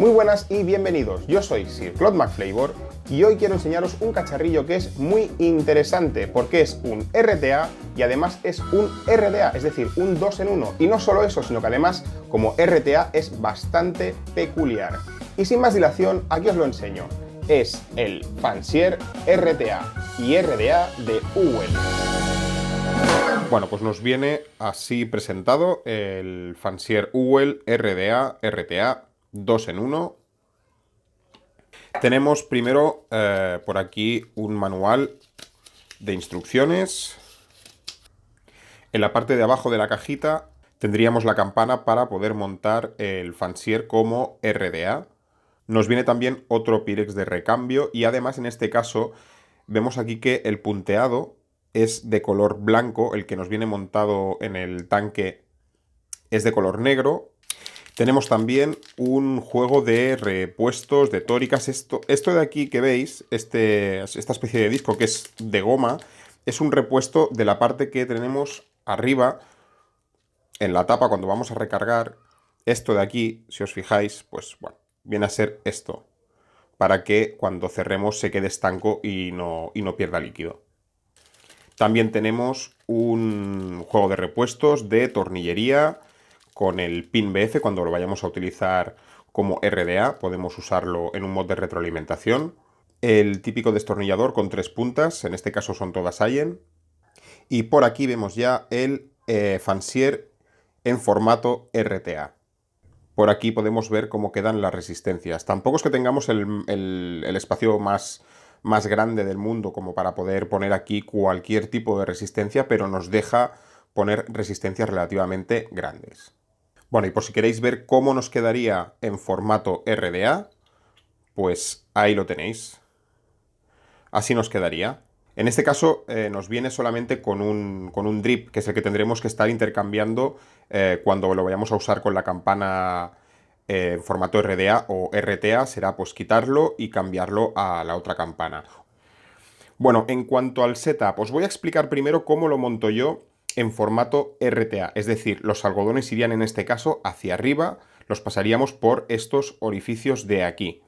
Muy buenas y bienvenidos, yo soy Sir Claude McFlavor y hoy quiero enseñaros un cacharrillo que es muy interesante porque es un RTA y además es un RDA, es decir, un 2 en 1. Y no solo eso, sino que además como RTA es bastante peculiar. Y sin más dilación, aquí os lo enseño. Es el Fancier RTA y RDA de Uwell. Bueno, pues nos viene así presentado el Fancier Uwell RDA RTA 2 en 1. Tenemos primero por aquí un manual de instrucciones. En la parte de abajo de la cajita tendríamos la campana para poder montar el Fancier como RDA. Nos viene también otro Pirex de recambio y además en este caso vemos aquí que el punteado es de color blanco, el que nos viene montado en el tanque es de color negro. Tenemos también un juego de repuestos, de tóricas. Esto de aquí que veis, esta especie de disco que es de goma, es un repuesto de la parte que tenemos arriba en la tapa cuando vamos a recargar. Esto de aquí, si os fijáis, pues bueno, viene a ser esto, para que cuando cerremos se quede estanco y no pierda líquido. También tenemos un juego de repuestos de tornillería con el pin BF. Cuando lo vayamos a utilizar como RDA podemos usarlo en un mod de retroalimentación. El típico destornillador con 3 puntas, en este caso son todas Allen. Y por aquí vemos ya el Fancier en formato RTA. Por aquí podemos ver cómo quedan las resistencias. Tampoco es que tengamos el espacio más grande del mundo como para poder poner aquí cualquier tipo de resistencia, pero nos deja poner resistencias relativamente grandes. Bueno, y por si queréis ver cómo nos quedaría en formato RDA, pues ahí lo tenéis. Así nos quedaría. En este caso nos viene solamente con un drip, que es el que tendremos que estar intercambiando cuando lo vayamos a usar con la campana en formato RDA o RTA. Será pues quitarlo y cambiarlo a la otra campana. Bueno, en cuanto al setup, os voy a explicar primero cómo lo monto yo en formato RTA, es decir, los algodones irían en este caso hacia arriba, los pasaríamos por estos orificios de aquí.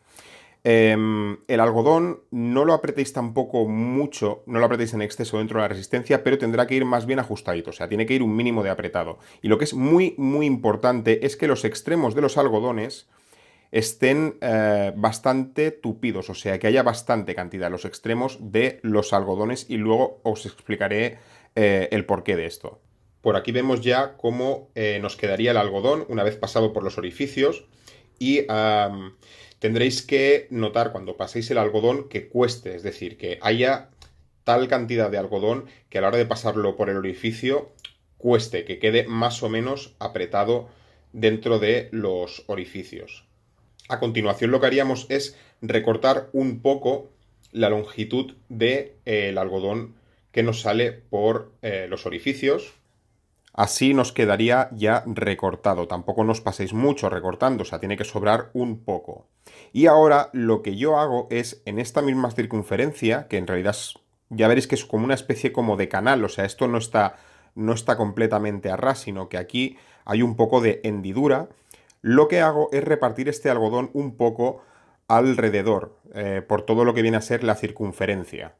El algodón no lo apretéis tampoco mucho, no lo apretéis en exceso dentro de la resistencia, pero tendrá que ir más bien ajustadito, o sea, tiene que ir un mínimo de apretado. Y lo que es muy importante es que los extremos de los algodones estén bastante tupidos, o sea, que haya bastante cantidad en los extremos de los algodones y luego os explicaré el porqué de esto. Por aquí vemos ya cómo nos quedaría el algodón una vez pasado por los orificios y tendréis que notar cuando paséis el algodón que cueste, es decir, que haya tal cantidad de algodón que a la hora de pasarlo por el orificio cueste, que quede más o menos apretado dentro de los orificios. A continuación lo que haríamos es recortar un poco la longitud del algodón que nos sale por los orificios. Así nos quedaría ya recortado. Tampoco nos paséis mucho recortando, o sea, tiene que sobrar un poco. Y ahora lo que yo hago es, en esta misma circunferencia, que en realidad ya veréis que es como una especie como de canal, o sea, esto no está completamente a ras, sino que aquí hay un poco de hendidura. Lo que hago es repartir este algodón un poco alrededor, por todo lo que viene a ser la circunferencia.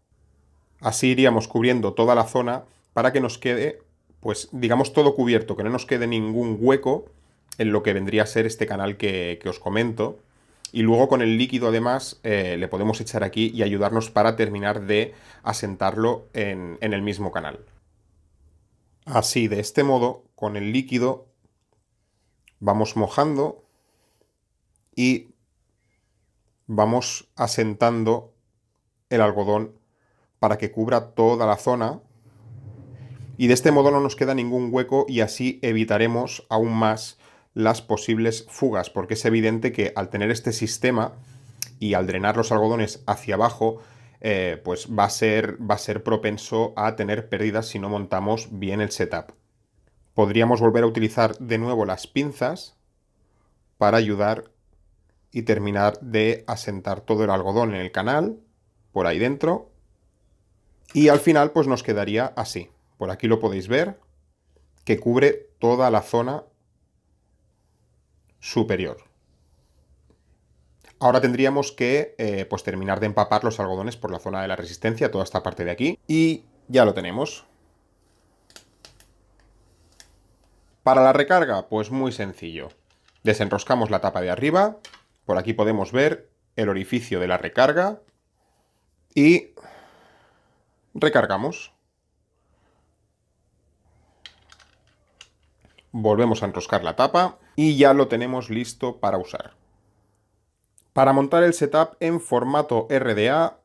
Así iríamos cubriendo toda la zona para que nos quede, pues digamos, todo cubierto, que no nos quede ningún hueco en lo que vendría a ser este canal que os comento. Y luego con el líquido además le podemos echar aquí y ayudarnos para terminar de asentarlo en el mismo canal. Así, de este modo, con el líquido vamos mojando y vamos asentando el algodón para que cubra toda la zona. Y de este modo no nos queda ningún hueco y así evitaremos aún más las posibles fugas, porque es evidente que al tener este sistema y al drenar los algodones hacia abajo, pues va a ser propenso a tener pérdidas si no montamos bien el setup. Podríamos volver a utilizar de nuevo las pinzas para ayudar y terminar de asentar todo el algodón en el canal, por ahí dentro, y al final pues nos quedaría así. Por aquí lo podéis ver, que cubre toda la zona superior. Ahora tendríamos que pues terminar de empapar los algodones por la zona de la resistencia, toda esta parte de aquí, y ya lo tenemos. Para la recarga, pues muy sencillo. Desenroscamos la tapa de arriba, por aquí podemos ver el orificio de la recarga y recargamos. Volvemos a enroscar la tapa y ya lo tenemos listo para usar. Para montar el setup en formato RDA,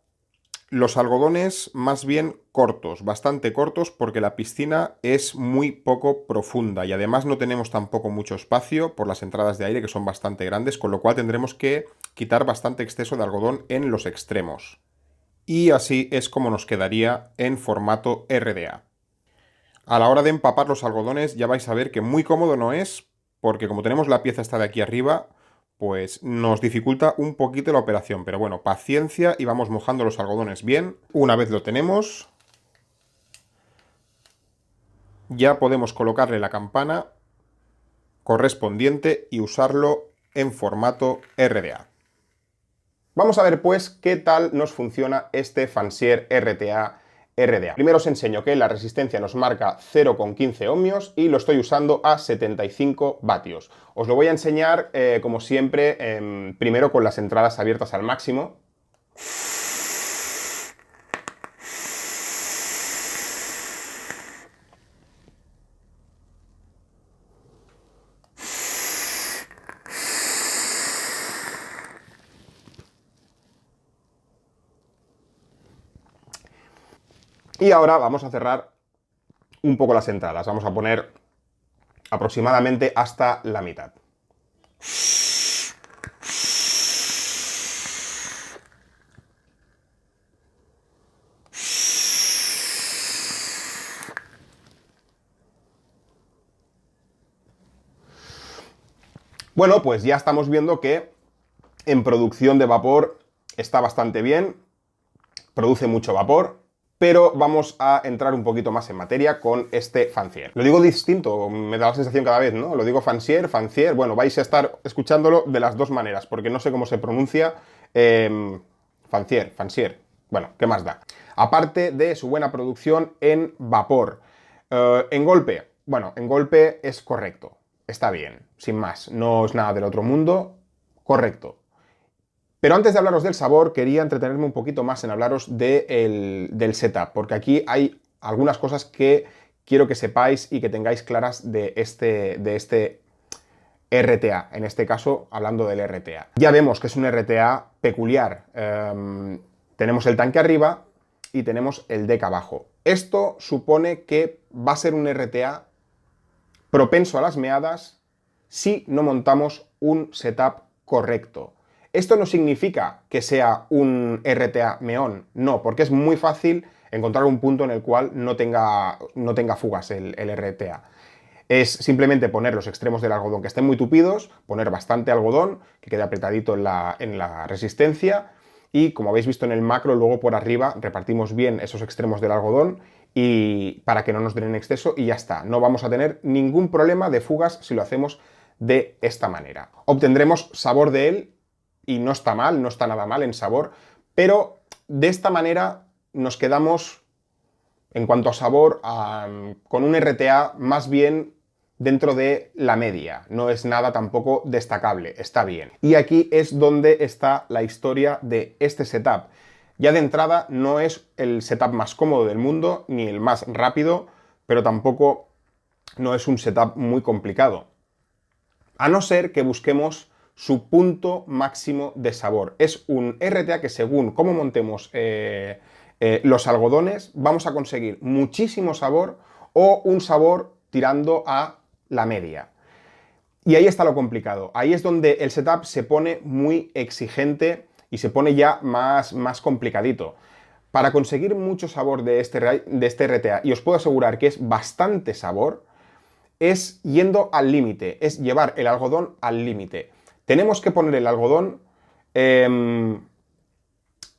los algodones más bien cortos, bastante cortos, porque la piscina es muy poco profunda y además no tenemos tampoco mucho espacio por las entradas de aire, que son bastante grandes, con lo cual tendremos que quitar bastante exceso de algodón en los extremos. Y así es como nos quedaría en formato RDA. A la hora de empapar los algodones ya vais a ver que muy cómodo no es, porque como tenemos la pieza esta de aquí arriba, pues nos dificulta un poquito la operación. Pero bueno, paciencia y vamos mojando los algodones bien. Una vez lo tenemos, ya podemos colocarle la campana correspondiente y usarlo en formato RDA. Vamos a ver pues qué tal nos funciona este Fansier RTA RDA. Primero os enseño que la resistencia nos marca 0,15 ohmios y lo estoy usando a 75 vatios. Os lo voy a enseñar, como siempre, primero con las entradas abiertas al máximo. Y ahora vamos a cerrar un poco las entradas. Vamos a poner aproximadamente hasta la mitad. Bueno, pues ya estamos viendo que en producción de vapor está bastante bien, produce mucho vapor, pero vamos a entrar un poquito más en materia con este Fansier. Lo digo distinto, me da la sensación cada vez, ¿no? Lo digo Fansier, Fansier, bueno, vais a estar escuchándolo de las dos maneras, porque no sé cómo se pronuncia. Fansier, Fansier, bueno, ¿qué más da? Aparte de su buena producción en vapor. En golpe, bueno, en golpe es correcto, está bien, sin más, no es nada del otro mundo, correcto. Pero antes de hablaros del sabor, quería entretenerme un poquito más en hablaros del setup, porque aquí hay algunas cosas que quiero que sepáis y que tengáis claras de este RTA, en este caso hablando del RTA. Ya vemos que es un RTA peculiar. Tenemos el tanque arriba y tenemos el deck abajo. Esto supone que va a ser un RTA propenso a las meadas si no montamos un setup correcto. Esto no significa que sea un RTA meón, no, porque es muy fácil encontrar un punto en el cual no tenga fugas el RTA. Es simplemente poner los extremos del algodón que estén muy tupidos, poner bastante algodón, que quede apretadito en la resistencia, y como habéis visto en el macro, luego por arriba repartimos bien esos extremos del algodón y para que no nos den en exceso y ya está. No vamos a tener ningún problema de fugas si lo hacemos de esta manera. Obtendremos sabor de él y no está mal, no está nada mal en sabor, pero de esta manera nos quedamos, en cuanto a sabor, con un RTA más bien dentro de la media. No es nada tampoco destacable, está bien. Y aquí es donde está la historia de este setup. Ya de entrada no es el setup más cómodo del mundo, ni el más rápido, pero tampoco no es un setup muy complicado. A no ser que busquemos su punto máximo de sabor. Es un RTA que según cómo montemos los algodones, vamos a conseguir muchísimo sabor o un sabor tirando a la media. Y ahí está lo complicado. Ahí es donde el setup se pone muy exigente y se pone ya más complicadito. Para conseguir mucho sabor de este RTA, y os puedo asegurar que es bastante sabor, es yendo al límite, es llevar el algodón al límite. Tenemos que poner el algodón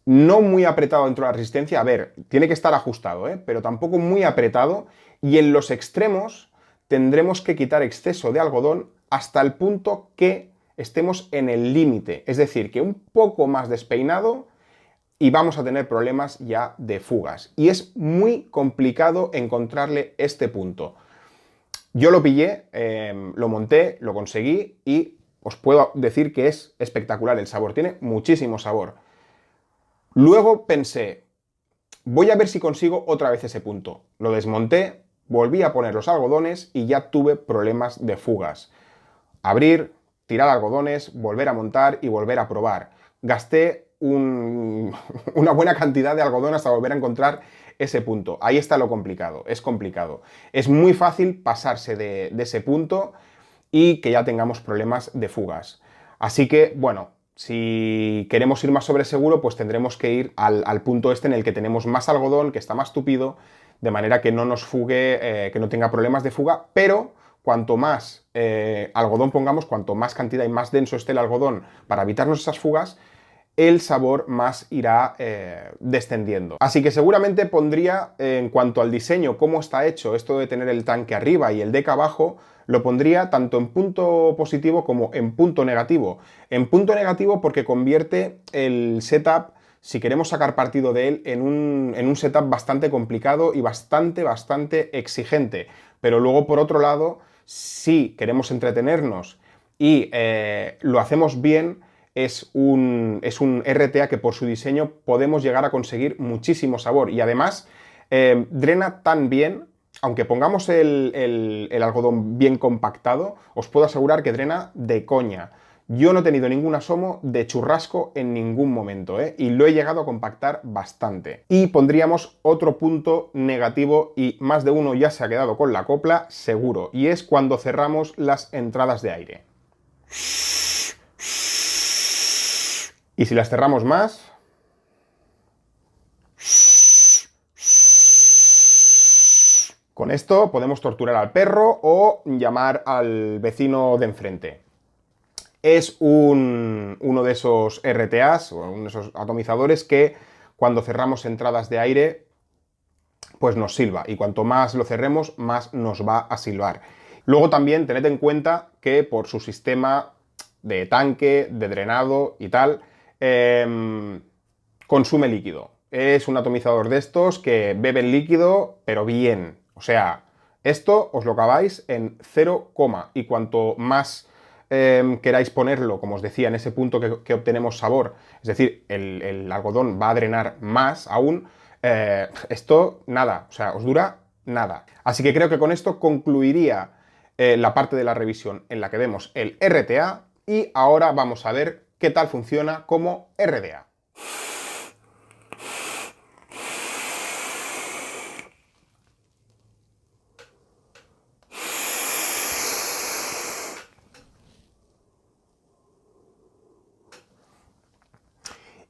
no muy apretado dentro de la resistencia. A ver, tiene que estar ajustado, pero tampoco muy apretado. Y en los extremos tendremos que quitar exceso de algodón hasta el punto que estemos en el límite, es decir, que un poco más despeinado y vamos a tener problemas ya de fugas. Y es muy complicado encontrarle este punto. Yo lo pillé, lo monté, lo conseguí y os puedo decir que es espectacular el sabor, tiene muchísimo sabor. Luego pensé, voy a ver si consigo otra vez ese punto. Lo desmonté, volví a poner los algodones y ya tuve problemas de fugas. Abrir, tirar algodones, volver a montar y volver a probar. Gasté una buena cantidad de algodón hasta volver a encontrar ese punto. Ahí está lo complicado, es complicado. Es muy fácil pasarse de ese punto y que ya tengamos problemas de fugas. Así que, bueno, si queremos ir más sobre seguro, pues tendremos que ir al punto este en el que tenemos más algodón, que está más tupido, de manera que no nos fugue, que no tenga problemas de fuga, pero cuanto más algodón pongamos, cuanto más cantidad y más denso esté el algodón para evitarnos esas fugas, el sabor más irá descendiendo. Así que seguramente pondría, en cuanto al diseño, cómo está hecho esto de tener el tanque arriba y el deck abajo, lo pondría tanto en punto positivo como en punto negativo. En punto negativo porque convierte el setup, si queremos sacar partido de él, en un setup bastante complicado y bastante exigente. Pero luego, por otro lado, si queremos entretenernos y lo hacemos bien, es un RTA que por su diseño podemos llegar a conseguir muchísimo sabor y además drena tan bien, aunque pongamos el algodón bien compactado, os puedo asegurar que drena de coña. Yo no he tenido ningún asomo de churrasco en ningún momento, y lo he llegado a compactar bastante. Y pondríamos otro punto negativo y más de uno ya se ha quedado con la copla, seguro, y es cuando cerramos las entradas de aire. Y si las cerramos más, con esto podemos torturar al perro o llamar al vecino de enfrente. Es uno de esos RTAs, o uno de esos atomizadores que cuando cerramos entradas de aire, pues nos silba. Y cuanto más lo cerremos, más nos va a silbar. Luego también tened en cuenta que por su sistema de tanque, de drenado y tal, consume líquido. Es un atomizador de estos que bebe el líquido, pero bien. O sea, esto os lo acabáis en 0, y cuanto más queráis ponerlo, como os decía, en ese punto que obtenemos sabor, es decir, el algodón va a drenar más aún, esto nada, o sea, os dura nada. Así que creo que con esto concluiría la parte de la revisión en la que vemos el RTA y ahora vamos a ver qué tal funciona como RDA.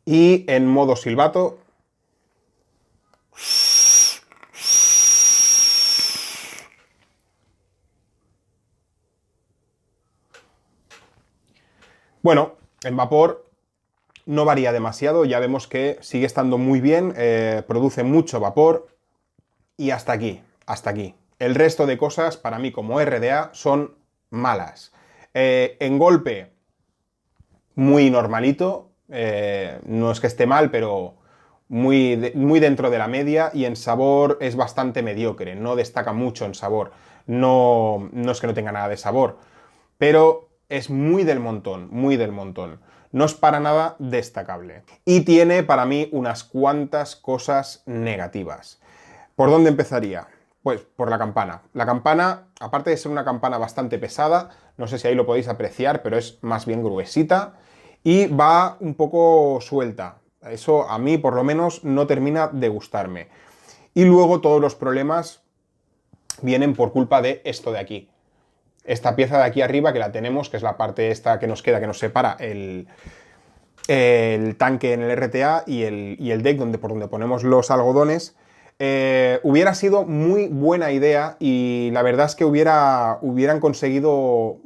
Y en modo silbato. Bueno, en vapor no varía demasiado, ya vemos que sigue estando muy bien, produce mucho vapor y hasta aquí, hasta aquí. El resto de cosas para mí como RDA son malas. En golpe, muy normalito, no es que esté mal, pero muy dentro de la media, y en sabor es bastante mediocre, no destaca mucho en sabor, no es que no tenga nada de sabor, pero es muy del montón, muy del montón. No es para nada destacable. Y tiene para mí unas cuantas cosas negativas. ¿Por dónde empezaría? Pues por la campana. La campana, aparte de ser una campana bastante pesada, no sé si ahí lo podéis apreciar, pero es más bien gruesita y va un poco suelta. Eso a mí, por lo menos, no termina de gustarme. Y luego todos los problemas vienen por culpa de esto de aquí. Esta pieza de aquí arriba que la tenemos, que es la parte esta que nos queda, que nos separa el tanque en el RTA y el deck por donde ponemos los algodones, hubiera sido muy buena idea y la verdad es que hubieran conseguido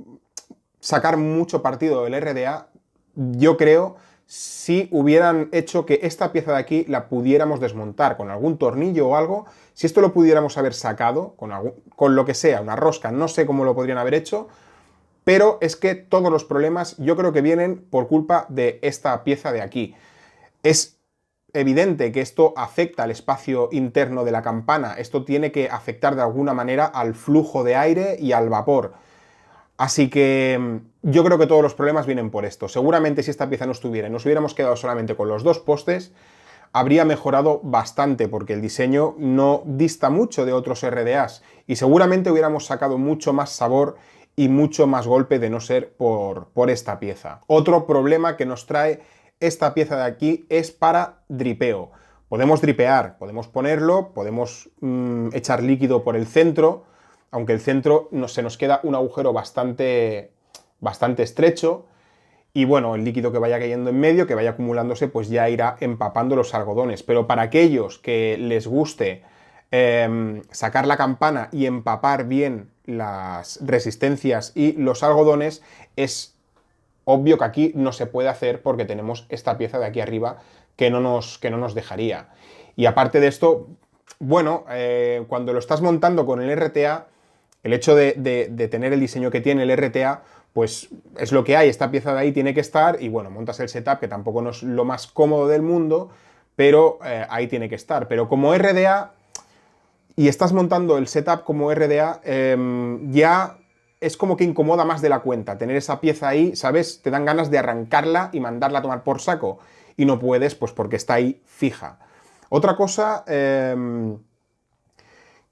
sacar mucho partido del RDA, yo creo, si hubieran hecho que esta pieza de aquí la pudiéramos desmontar con algún tornillo o algo. Si esto lo pudiéramos haber sacado con lo que sea, una rosca, no sé cómo lo podrían haber hecho, pero es que todos los problemas yo creo que vienen por culpa de esta pieza de aquí. Es evidente que esto afecta al espacio interno de la campana, esto tiene que afectar de alguna manera al flujo de aire y al vapor. Así que yo creo que todos los problemas vienen por esto. Seguramente si esta pieza no estuviera y nos hubiéramos quedado solamente con los dos postes, habría mejorado bastante porque el diseño no dista mucho de otros RDAs y seguramente hubiéramos sacado mucho más sabor y mucho más golpe de no ser por esta pieza. Otro problema que nos trae esta pieza de aquí es para dripeo. Podemos dripear, podemos ponerlo, podemos echar líquido por el centro, aunque el centro se nos queda un agujero bastante estrecho. Y bueno, el líquido que vaya cayendo en medio, que vaya acumulándose, pues ya irá empapando los algodones. Pero para aquellos que les guste sacar la campana y empapar bien las resistencias y los algodones, es obvio que aquí no se puede hacer porque tenemos esta pieza de aquí arriba que no nos dejaría. Y aparte de esto, bueno, cuando lo estás montando con el RTA, el hecho de tener el diseño que tiene el RTA, pues es lo que hay, esta pieza de ahí tiene que estar y bueno, montas el setup que tampoco no es lo más cómodo del mundo, pero ahí tiene que estar. Pero como RDA, y estás montando el setup como RDA, ya es como que incomoda más de la cuenta. Tener esa pieza ahí, ¿sabes? Te dan ganas de arrancarla y mandarla a tomar por saco. Y no puedes, pues porque está ahí fija. Otra cosa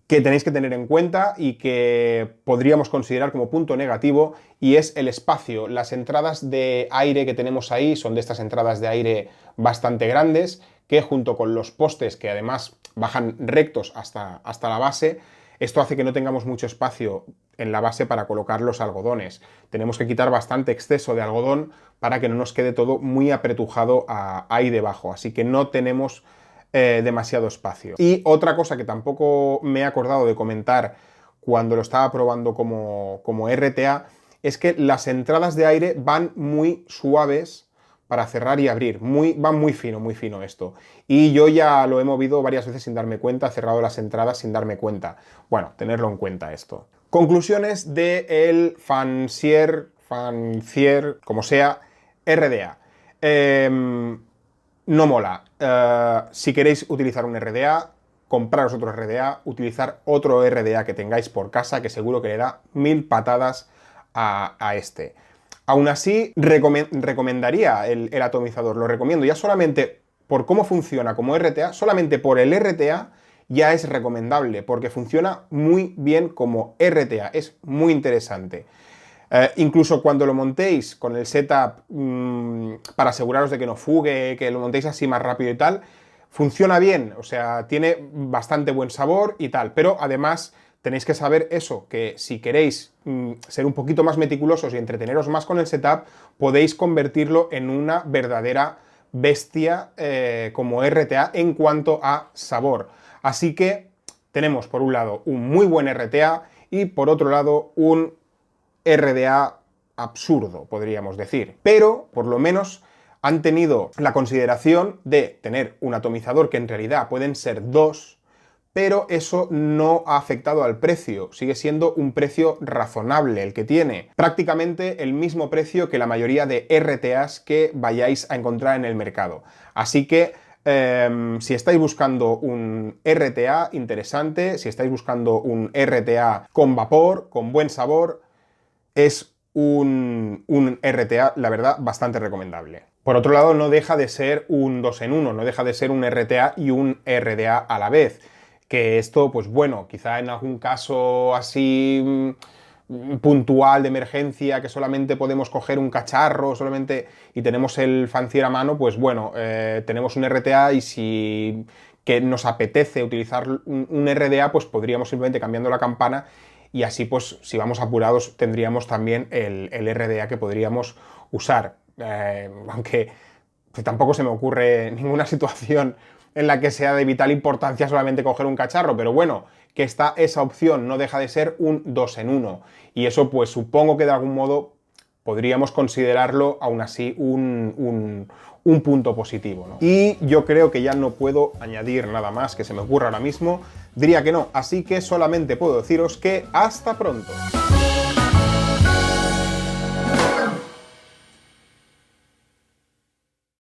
que tenéis que tener en cuenta y que podríamos considerar como punto negativo, y es el espacio. Las entradas de aire que tenemos ahí son de estas entradas de aire bastante grandes, que junto con los postes, que además bajan rectos hasta la base, esto hace que no tengamos mucho espacio en la base para colocar los algodones. Tenemos que quitar bastante exceso de algodón para que no nos quede todo muy apretujado ahí debajo, así que no tenemos demasiado espacio. Y otra cosa que tampoco me he acordado de comentar cuando lo estaba probando como RTA, es que las entradas de aire van muy suaves para cerrar y abrir, van muy fino esto. Y yo ya lo he movido varias veces sin darme cuenta, he cerrado las entradas sin darme cuenta. Bueno, tenerlo en cuenta esto. Conclusiones del Fancier, como sea, RDA. No mola. Si queréis utilizar un RDA, compraros otro RDA, utilizar otro RDA que tengáis por casa, que seguro que le da 1000 patadas a este. Aún así, recomendaría el atomizador, lo recomiendo. Ya solamente por cómo funciona como RTA, solamente por el RTA ya es recomendable, porque funciona muy bien como RTA, es muy interesante. Incluso cuando lo montéis con el setup para aseguraros de que no fugue, que lo montéis así más rápido y tal, funciona bien, o sea, tiene bastante buen sabor y tal, pero además tenéis que saber eso, que si queréis ser un poquito más meticulosos y entreteneros más con el setup, podéis convertirlo en una verdadera bestia como RTA en cuanto a sabor. Así que tenemos por un lado un muy buen RTA y por otro lado un RDA absurdo, podríamos decir. Pero, por lo menos, han tenido la consideración de tener un atomizador que en realidad pueden ser dos, pero eso no ha afectado al precio. Sigue siendo un precio razonable el que tiene. Prácticamente el mismo precio que la mayoría de RTAs que vayáis a encontrar en el mercado. Así que si estáis buscando un RTA interesante, si estáis buscando un RTA con vapor, con buen sabor, es un RTA, la verdad, bastante recomendable. Por otro lado, no deja de ser un 2 en 1, no deja de ser un RTA y un RDA a la vez. Que esto, pues bueno, quizá en algún caso así puntual de emergencia, que solamente podemos coger un cacharro y tenemos el Fancier a mano, pues bueno, tenemos un RTA y si que nos apetece utilizar un RDA, pues podríamos simplemente cambiando la campana. Y así, pues, si vamos apurados, tendríamos también el RDA que podríamos usar. Aunque tampoco se me ocurre ninguna situación en la que sea de vital importancia solamente coger un cacharro. Pero bueno, que está esa opción, no deja de ser un 2 en 1. Y eso, pues, supongo que de algún modo podríamos considerarlo, aún así, un punto positivo, ¿no? Y yo creo que ya no puedo añadir nada más que se me ocurra ahora mismo. Diría que no, así que solamente puedo deciros que hasta pronto.